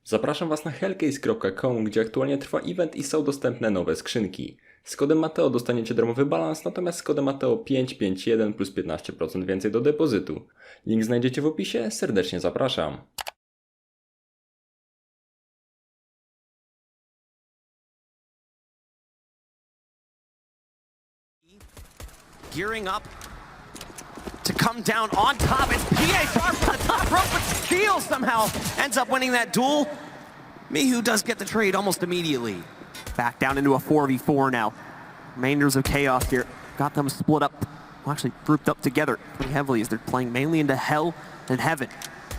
Zapraszam Was na hellcase.com, gdzie aktualnie trwa event i są dostępne nowe skrzynki. Z kodem Matheo dostaniecie darmowy balans, natomiast z kodem Matheo 551 plus 15% więcej do depozytu. Link znajdziecie w opisie, serdecznie zapraszam. Gearing up to come down on top. It's PHR from the top rope, but Steel somehow ends up winning that duel. Mihu does get the trade almost immediately. Back down into a 4v4 now. Remainders of Chaos here. Got them split up, well, actually grouped up together pretty heavily as they're playing mainly into Hell and Heaven.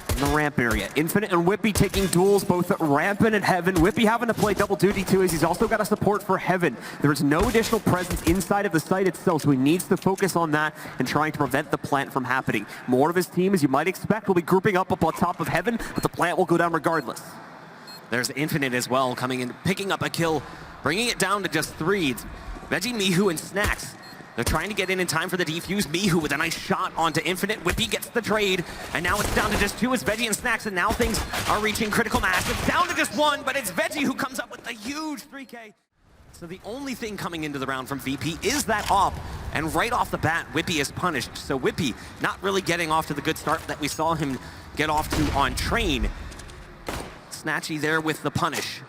In the ramp area. Infinite and Whippy taking duels both at ramp and at Heaven. Whippy having to play double duty too, as he's also got a support for Heaven. There is no additional presence inside of the site itself, so he needs to focus on that and trying to prevent the plant from happening. More of his team, as you might expect, will be grouping up on top of Heaven, but the plant will go down regardless. There's Infinite as well, coming in, picking up a kill, bringing it down to just 3. It's Veggie, Mihu, and Snax. They're trying to get in time for the defuse. Mihu with a nice shot onto Infinite. Whippy gets the trade, and now it's down to just 2. It's Veggie and Snax, and now things are reaching critical mass. It's down to just 1, but it's Veggie who comes up with the huge 3K. So the only thing coming into the round from VP is that op, and right off the bat, Whippy is punished. So Whippy not really getting off to the good start that we saw him get off to on Train. Snatchie there with the punish.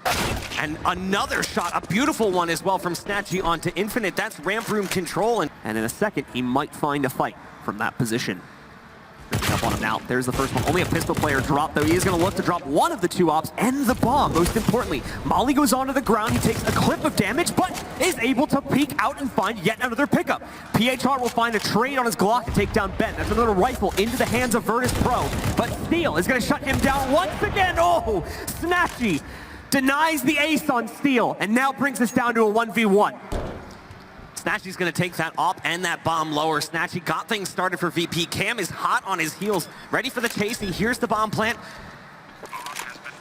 And another shot, a beautiful one as well from Snatchie onto Infinite. That's ramp room control. And in a second, he might find a fight from that position. Picking up on him now. There's the first one. Only a pistol player drop, though. He is going to look to drop one of the 2 ops and the bomb, most importantly. Molly goes onto the ground. He takes a clip of damage, but is able to peek out and find yet another pickup. PHR will find a trade on his Glock to take down Ben. That's another rifle into the hands of Virtus.Pro. But Steel is going to shut him down once again. Oh, Snatchie denies the ace on Steel, and now brings us down to a 1v1. Snatchie's going to take that op and that bomb lower. Snatchie got things started for VP. Cam is hot on his heels, ready for the chase. He hears the bomb plant.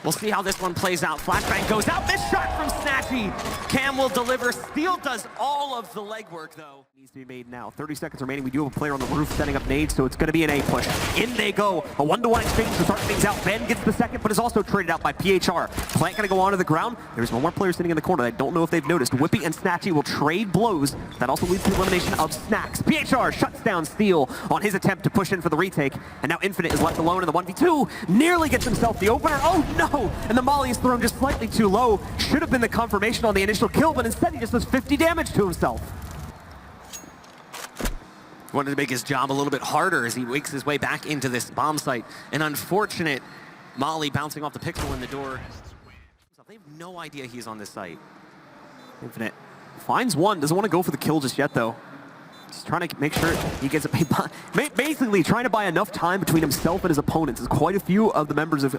We'll see how this one plays out. Flashbang goes out. This shot from Snatchie. Cam will deliver. Steel does all of the legwork, though. Needs to be made now. 30 seconds remaining. We do have a player on the roof setting up nades, so it's going to be an A push. In they go. A 1-to-1 exchange to start things out. Ben gets the second, but is also traded out by PHR. Plant going to go onto the ground. There's one more player sitting in the corner. I don't know if they've noticed. Whippy and Snatchie will trade blows. That also leads to the elimination of Snax. PHR shuts down Steel on his attempt to push in for the retake. And now Infinite is left alone in the 1v2. Nearly gets himself the opener. Oh no! And the Molly is thrown just slightly too low. Should have been the confirmation on the initial kill, but instead he just does 50 damage to himself. Wanted to make his job a little bit harder as he wakes his way back into this bomb site. An unfortunate Molly bouncing off the pixel in the door. They have no idea he's on this site. Infinite finds one, doesn't want to go for the kill just yet though. Just trying to make sure he gets a basically trying to buy enough time between himself and his opponents, as quite a few of the members of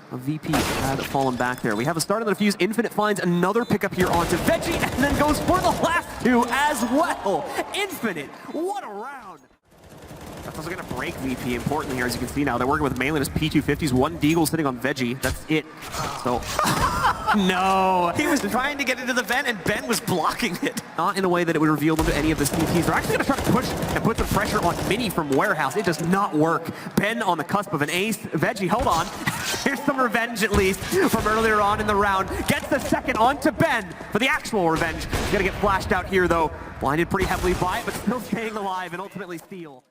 VP had fallen back there. We have a start on the defuse. Infinite finds another pickup here onto Veggie, and then goes for the last 2 as well. Infinite, what a round! That's also going to break VP, importantly here, as you can see now. They're working with mainly his P250s. 1 Deagle sitting on Veggie. That's it. So, no. He was trying to get into the vent, and Ben was blocking it. Not in a way that it would reveal them to any of the CTs. They're actually going to try to push and put the pressure on Mini from Warehouse. It does not work. Ben on the cusp of an ace. Veggie, hold on. Here's some revenge, at least, from earlier on in the round. Gets the second onto Ben for the actual revenge. He's going to get flashed out here, though. Blinded pretty heavily by it, but still staying alive, and ultimately Steel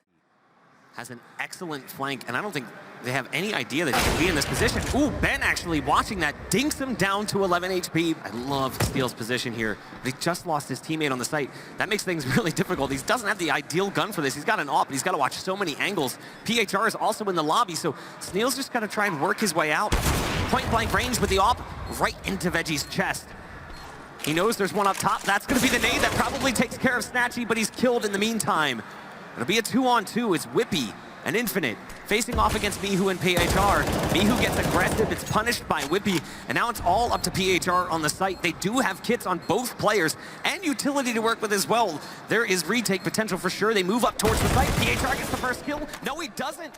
has an excellent flank, and I don't think they have any idea that he can be in this position. Ooh, Ben actually watching that dinks him down to 11 HP. I love Steel's position here. He just lost his teammate on the site. That makes things really difficult. He doesn't have the ideal gun for this. He's got an op, but he's got to watch so many angles. PHR is also in the lobby, so Steel's just got to try and work his way out. Point blank range with the op right into Veggie's chest. He knows there's one up top. That's going to be the nade that probably takes care of Snatchie, but he's killed in the meantime. It'll be a 2-on-2. It's Whippy and Infinite facing off against Mihu and PHR. Mihu gets aggressive. It's punished by Whippy. And now it's all up to PHR on the site. They do have kits on both players and utility to work with as well. There is retake potential for sure. They move up towards the site. PHR gets the first kill. No, he doesn't.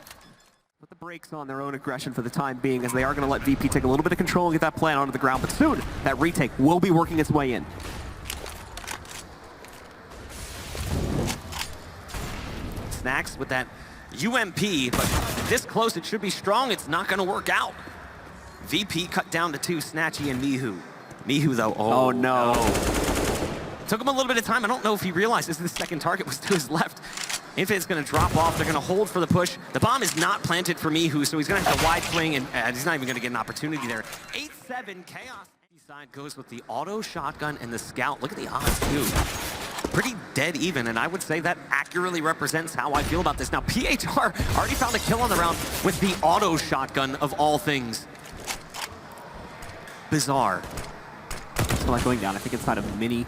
Put the brakes on their own aggression for the time being, as they are going to let VP take a little bit of control and get that plan onto the ground. But soon, that retake will be working its way in. Snax with that UMP, but this close, it should be strong. It's not going to work out. VP cut down to 2, Snatchie and Mihu. Mihu, though, Oh, no. Took him a little bit of time. I don't know if he realizes the second target was to his left. Infinite's going to drop off. They're going to hold for the push. The bomb is not planted for Mihu, so he's going to have to wide swing, and he's not even going to get an opportunity there. 8-7, Chaos. Side goes with the auto shotgun and the scout. Look at the odds, too. Pretty dead even, and I would say that accurately represents how I feel about this. Now, PHR already found a kill on the round with the auto shotgun of all things. Bizarre. Still like going down, I think inside of Mini.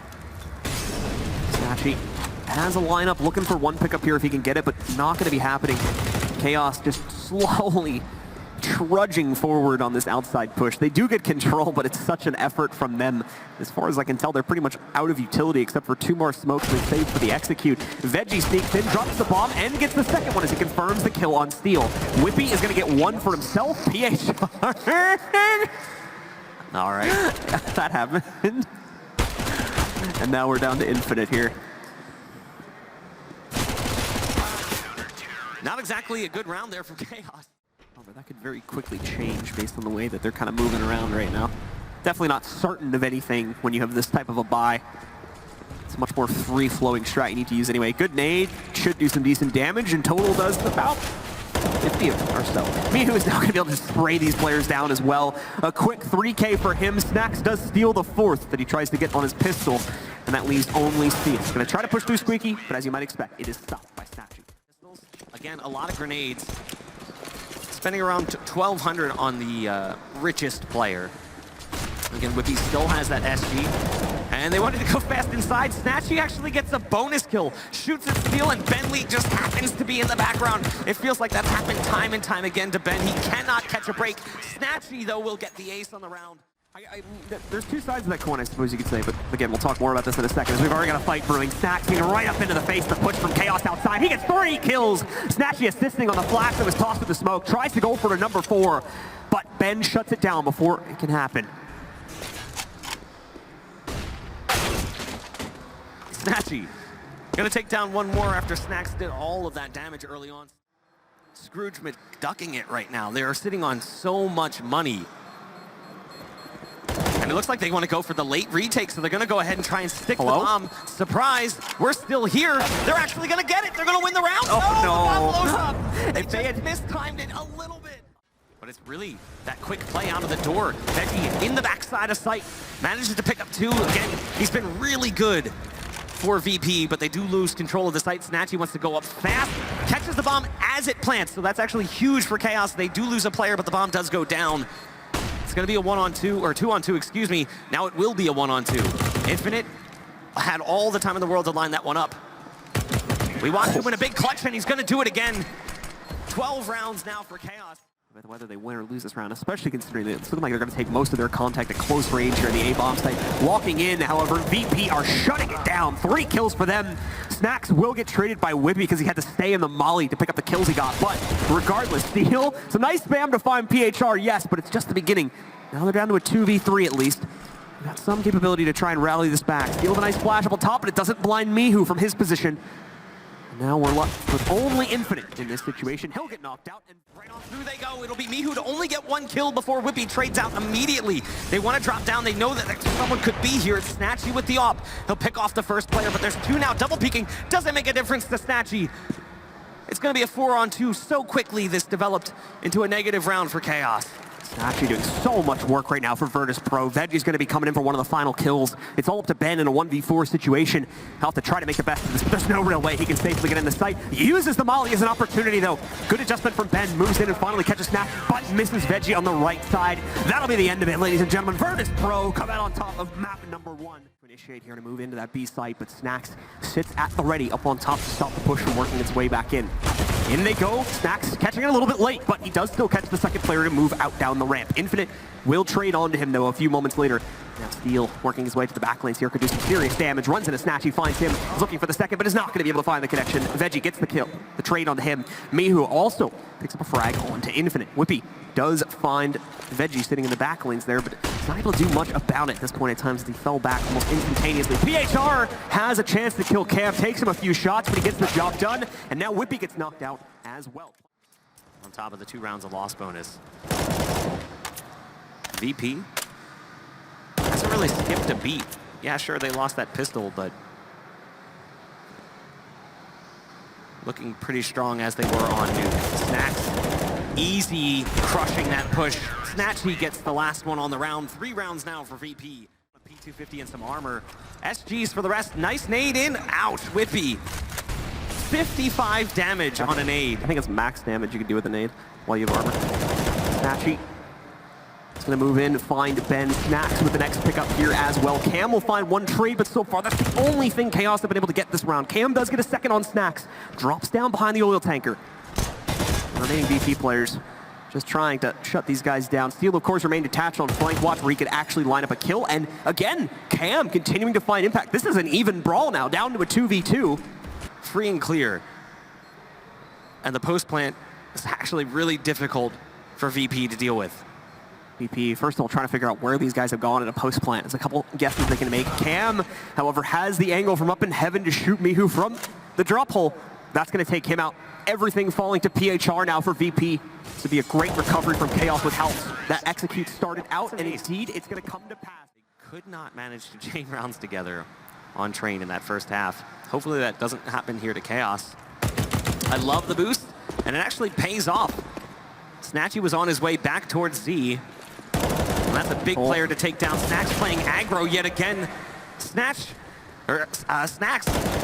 Snatchie has a lineup looking for one pickup here if he can get it, but not going to be happening. Chaos just slowly trudging forward on this outside push. They do get control, but it's such an effort from them. As far as I can tell, they're pretty much out of utility except for 2 more smokes they saved for the execute. Veggie sneaks in, drops the bomb, and gets the second one as he confirms the kill on Steel. Whippy is going to get one for himself. PHR. All right. That happened. And now we're down to Infinite here. Not exactly a good round there from Chaos. Oh, but that could very quickly change based on the way that they're kind of moving around right now. Definitely not certain of anything when you have this type of a buy. It's a much more free-flowing strat you need to use anyway. Good nade, should do some decent damage, and total does about 50 or so. Mihu is now going to be able to spray these players down as well. A quick 3K for him. Snax does steal the 4th that he tries to get on his pistol, and that leaves only Steel. He's going to try to push through Squeaky, but as you might expect, it is stopped by Snatchie. Again, a lot of grenades. Spending around 1,200 on the richest player. Again, Whippy still has that SG. And they wanted to go fast inside. Snatchie actually gets a bonus kill. Shoots at Steel, and Bentley just happens to be in the background. It feels like that's happened time and time again to Ben. He cannot catch a break. Snatchie, though, will get the ace on the round. There's 2 sides of that coin, I suppose you could say, but again, we'll talk more about this in a second, as we've already got a fight brewing. Snax being right up into the face, the push from Chaos outside. He gets 3 kills. Snatchie assisting on the flash that was tossed to the smoke. Tries to go for the number 4, but Ben shuts it down before it can happen. Snatchie gonna take down one more after Snax did all of that damage early on. Scrooge ducking it right now. They are sitting on so much money. And it looks like they want to go for the late retake, so they're going to go ahead and try and stick the bomb. Surprise, we're still here. They're actually going to get it. They're going to win the round. Oh, no. The bomb blows up. If They just mistimed it a little bit. But it's really that quick play out of the door. Veggie in the backside of sight. Manages to pick up 2. Again, he's been really good for VP, but they do lose control of the site. Snatchie wants to go up fast. Catches the bomb as it plants, so that's actually huge for Chaos. They do lose a player, but the bomb does go down. It's going to be a 1-on-2, or 2-on-2, excuse me. Now it will be a 1-on-2. Infinite had all the time in the world to line that one up. We watched him win a big clutch, and he's going to do it again. 12 rounds now for Chaos. Whether they win or lose this round, especially considering it's looking like they're going to take most of their contact at close range here in the A-bomb site. Walking in, however, VP are shutting it down. 3 kills for them. Snax will get traded by Whippy because he had to stay in the molly to pick up the kills he got. But regardless, Steel, some nice spam to find PHR, yes, but it's just the beginning. Now they're down to a 2v3 at least. They've got some capability to try and rally this back. Steel with a nice flash up on top, but it doesn't blind Mihu from his position. Now we're left with only Infinite in this situation. He'll get knocked out, and right on through they go. It'll be Mihu to only get 1 kill before Whippy trades out immediately. They want to drop down. They know that someone could be here. It's Snatchie with the op. He'll pick off the first player, but there's 2 now. Double peeking doesn't make a difference to Snatchie. It's going to be a 4-on-2. So quickly this developed into a negative round for Chaos. Snatchie doing so much work right now for Virtus.Pro. Veggie's going to be coming in for one of the final kills. It's all up to Ben in a 1v4 situation. He'll have to try to make the best of this, but there's no real way he can safely get in the sight. He uses the molly as an opportunity, though. Good adjustment from Ben. Moves in and finally catches Snap, but misses Veggie on the right side. That'll be the end of it, ladies and gentlemen. Virtus.Pro come out on top of map number 1. Initiate here to move into that B site, but Snax sits at the ready up on top to stop the push from working its way back in. In they go. Snax catching it a little bit late, but he does still catch the second player to move out down the ramp. Infinite will trade onto him, though, a few moments later. Now Steel working his way to the back lanes here, could do some serious damage. Runs into Snatchie, finds him, is looking for the second, but is not going to be able to find the connection. Veggie gets the kill, the trade onto him. Mihu also picks up a frag onto Infinite. Whippy does find Veggie sitting in the back lanes there, but he's not able to do much about it at this point in time, as he fell back almost instantaneously. PHR has a chance to kill Cam, takes him a few shots, but he gets the job done, and now Whippy gets knocked out as well. On top of the 2 rounds of loss bonus. VP hasn't really skipped a beat. Yeah, sure, they lost that pistol, but looking pretty strong as they were on Nuke. Snax, easy crushing that push. Snatchie gets the last one on the round. 3 rounds now for VP. A P250 and some armor. SGs for the rest. Nice nade in. Ouch, Whippy. 55 damage on a nade. I think it's max damage you can do with a nade while you have armor. Snatchie is going to move in, find Ben. Snax with the next pickup here as well. Cam will find one trade, but so far that's the only thing Chaos have been able to get this round. Cam does get a second on Snax. Drops down behind the oil tanker. The remaining VP players just trying to shut these guys down. Steel, of course, remained attached on flank watch where he could actually line up a kill. And again, Cam continuing to find impact. This is an even brawl now, down to a 2v2. Free and clear. And the post plant is actually really difficult for VP to deal with. VP, first of all, trying to figure out where these guys have gone at a post plant. There's a couple guesses they can make. Cam, however, has the angle from up in heaven to shoot Mihu from the drop hole. That's going to take him out. Everything falling to PHR now for VP. This would be a great recovery from Chaos with help. That execute started out, and indeed, it's going to come to pass. They could not manage to chain rounds together on train in that first half. Hopefully that doesn't happen here to Chaos. I love the boost, and it actually pays off. Snatchie was on his way back towards Z. And that's a big player to take down. Snax playing aggro yet again. Snax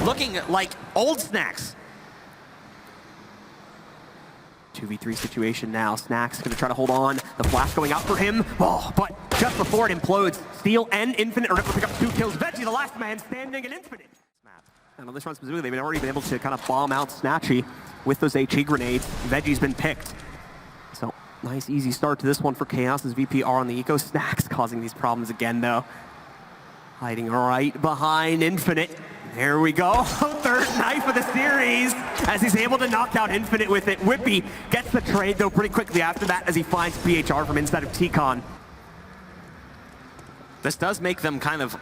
looking like old Snax. 2v3 situation now. Snax going to try to hold on. The flash going out for him. Oh, but just before it implodes, Steel and Infinite are able to pick up 2 kills. Veggie, the last man standing, and Infinite. And on this run specifically, they've already been able to kind of bomb out Snatchie with those HE grenades. Veggie's been picked. So, nice easy start to this one for Chaos as VP are on the eco. Snax causing these problems again, though. Hiding right behind Infinite. There we go. Third knife of the series as he's able to knock out Infinite with it. Whippy gets the trade, though, pretty quickly after that as he finds PHR from inside of T-Con. This does make them kind of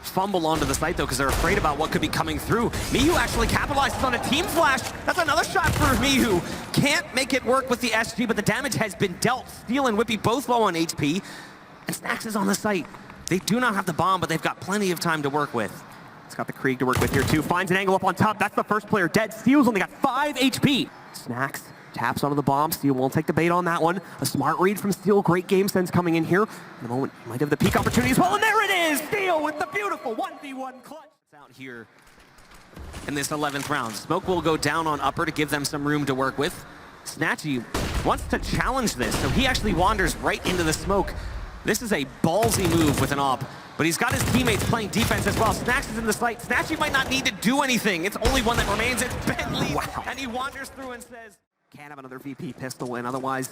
fumble onto the site, though, because they're afraid about what could be coming through. Mihu actually capitalizes on a team flash. That's another shot for Mihu. Can't make it work with the SG, but the damage has been dealt. Steel and Whippy both low on HP. And Snax is on the site. They do not have the bomb, but they've got plenty of time to work with. It's got the Krieg to work with here, too. Finds an angle up on top. That's the first player dead. Steel's only got 5 HP. Snax taps onto the bomb. Steel won't take the bait on that one. A smart read from Steel. Great game sense coming in here. In a moment, might have the peak opportunity as well. And there it is! Steel with the beautiful 1v1 clutch. It's out here in this 11th round. Smoke will go down on upper to give them some room to work with. Snatchie wants to challenge this, so he actually wanders right into the smoke. This is a ballsy move with an op, but he's got his teammates playing defense as well. Snax is in the site. Snatchie might not need to do anything. It's only one that remains. It's Bentley, and he wanders through and says, can't have another VP pistol in, otherwise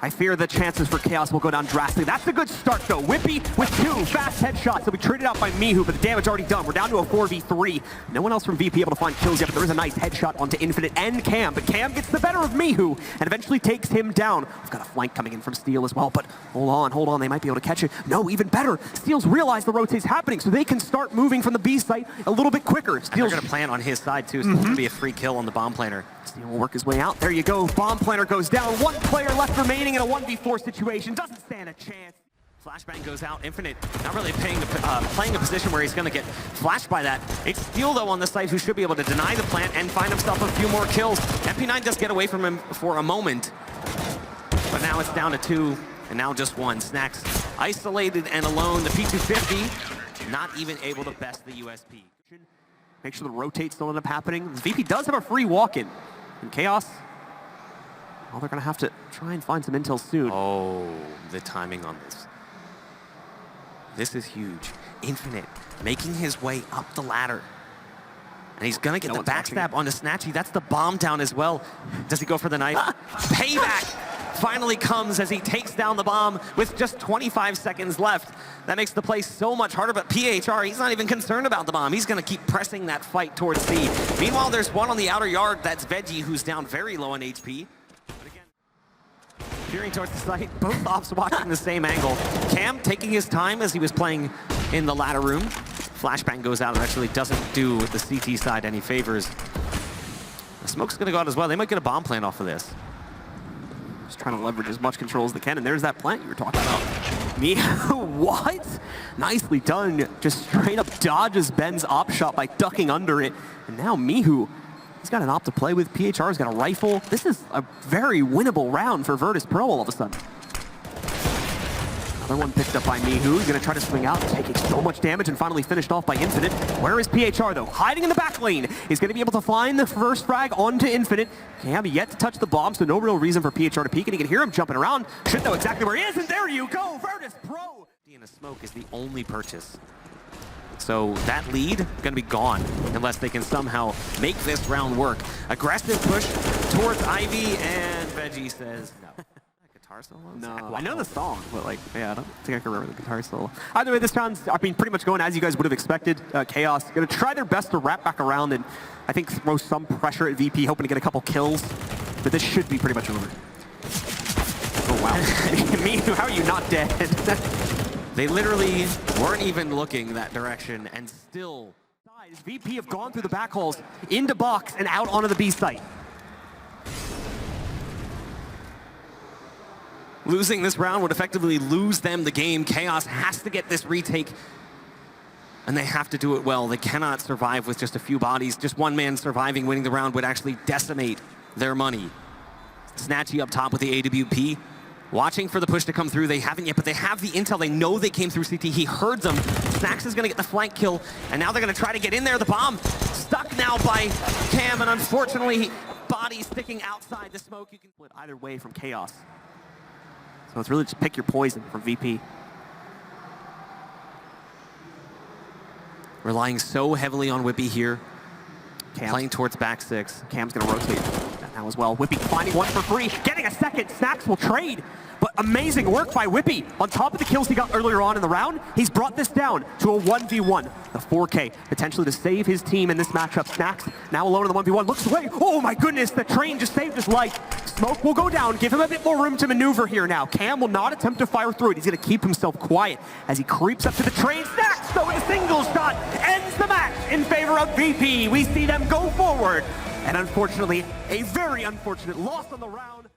I fear the chances for Chaos will go down drastically. That's a good start, though. Whippy with 2 fast headshots. He'll be traded out by Mihu, but the damage already done. We're down to a 4v3. No one else from VP able to find kills yet, but there is a nice headshot onto Infinite and Cam. But Cam gets the better of Mihu and eventually takes him down. We've got a flank coming in from Steel as well, but hold on. They might be able to catch it. No, even better. Steel's realized the rotate's happening, so they can start moving from the B site a little bit quicker. Steel's going to plant on his side, too, so it's going to be a free kill on the bomb planter. Steel will work his way out. There you go. Bomb planter goes down. 1 player left remaining in a 1v4 situation. Doesn't stand a chance. Flashbang goes out. Infinite not really playing a position where he's going to get flashed by that. It's Steel, though, on the site who should be able to deny the plant and find himself a few more kills. MP9 does get away from him for a moment, but now it's down to 2, and now just 1. Snax isolated and alone. The P250 not even able to best the USP. Make sure the rotates don't end up happening. VP does have a free walk-in. And Chaos, well, they're going to have to try and find some intel soon. Oh, the timing on this. This is huge. Infinite making his way up the ladder. And he's going to get the backstab onto Snatchie. That's the bomb down as well. Does he go for the knife? Payback finally comes as he takes down the bomb with just 25 seconds left. That makes the play so much harder, but PHR, he's not even concerned about the bomb. He's going to keep pressing that fight towards C. Meanwhile, there's one on the outer yard. That's Veggie, who's down very low on HP. But again, peering towards the site, both ops watching the same angle. Cam taking his time as he was playing in the ladder room. Flashbang goes out and actually doesn't do the CT side any favors. The smoke's going to go out as well. They might get a bomb plant off of this. Just trying to leverage as much control as they can, and there's that plant you were talking about. What? Nicely done. Just straight up dodges Ben's op shot by ducking under it. And now Mihu, he's got an op to play with. PHR's got a rifle. This is a very winnable round for Virtus.Pro all of a sudden. Another one picked up by Mihu. He's going to try to swing out, taking so much damage and finally finished off by Infinite. Where is PHR though? Hiding in the back lane. He's going to be able to find the first frag onto Infinite. Cam yet to touch the bomb, so no real reason for PHR to peek, and he can hear him jumping around. Should know exactly where he is, and there you go, Virtus.Pro! In a smoke is the only purchase. So that lead going to be gone unless they can somehow make this round work. Aggressive push towards Ivy, and Veggie says no. Guitar solo? No, I know the song, but like, yeah, I don't think I can remember the guitar solo. Either way, this round's, I mean, pretty much going as you guys would have expected. Chaos going to try their best to wrap back around and I think throw some pressure at VP, hoping to get a couple kills. But this should be pretty much over. Oh, wow. Mihu, how are you not dead? They literally weren't even looking that direction and still... VP have gone through the back holes, into box, and out onto the B site. Losing this round would effectively lose them the game. Chaos has to get this retake, and they have to do it well. They cannot survive with just a few bodies. Just one man surviving, winning the round would actually decimate their money. Snatchie up top with the AWP. Watching for the push to come through. They haven't yet, but they have the intel. They know they came through CT. He heard them. Snax is going to get the flank kill, and now they're going to try to get in there. The bomb stuck now by Cam, and unfortunately, body sticking outside the smoke. You can split either way from Chaos. So it's really just pick your poison from VP. Relying so heavily on Whippy here. Cam. Playing towards back six. Cam's going to rotate now as well. Whippy finding one for free, getting a second. Snax will trade. But amazing work by Whippy. On top of the kills he got earlier on in the round, he's brought this down to a 1v1. The 4K, potentially to save his team in this matchup. Snax now alone in the 1v1, looks away. Oh my goodness, the train just saved his life. Smoke will go down, give him a bit more room to maneuver here now. Cam will not attempt to fire through it. He's going to keep himself quiet as he creeps up to the train. Snax, though, with a single shot, ends the match in favor of VP. We see them go forward. And unfortunately, a very unfortunate loss on the round.